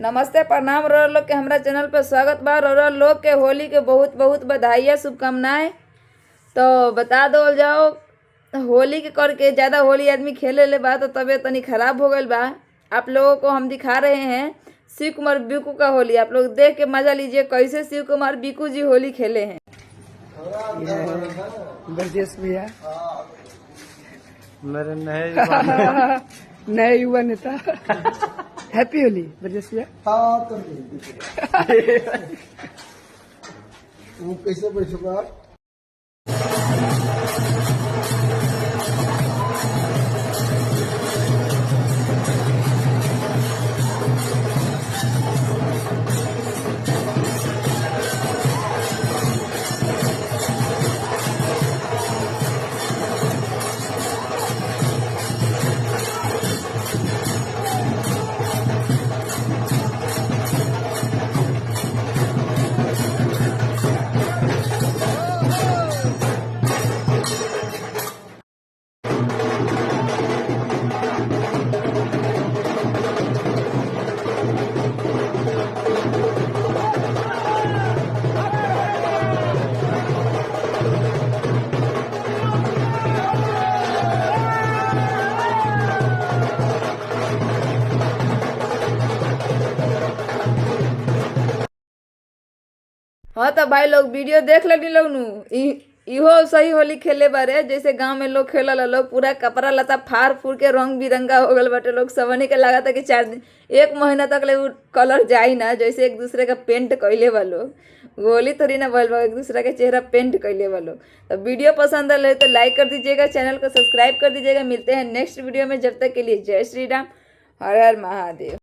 नमस्ते प्रणाम रउआ लोग के हमरा चैनल पे स्वागत बा। रउआ लोग के होली के बहुत बहुत बधाई शुभकामनाएं। तो बता दो जाओ होली के करके ज़्यादा होली आदमी खेले ले बा तो तबीयत तनी खराब हो गई बा। आप लोगों को हम दिखा रहे हैं शिव कुमार बिकू का होली। आप लोग देख के मजा लीजिए कैसे शिव कुमार बिकू जी होली खेले हैं। ब्रजेश भैया मेरे नए युवा नेता हैप्पी होली ब्रजेश भैया। हाँ तो वो कैसे बैठूंगा। हाँ तो भाई लोग वीडियो देख लेनी लोग नु इहो सही होली खेले बारे। जैसे गांव में लोग खेलल लोग पूरा कपड़ा लता फाड़ फूड़ के रंग बिरंगा हो गल बाटे। लोग सबनी के लगा था कि 4 दिन 1 महीना तक ले कलर जाई ना। जैसे एक दूसरे का पेंट कैले बा लोग। होली थोड़ी ना बोल एक दूसरे का चेहरा पेंट कैले बा लोग। तो वीडियो पसंद आए तो लाइक कर दीजिएगा, चैनल को सब्सक्राइब कर दीजिएगा। मिलते हैं नेक्स्ट वीडियो में। जब तक के लिए जय श्री राम, हर हर महादेव।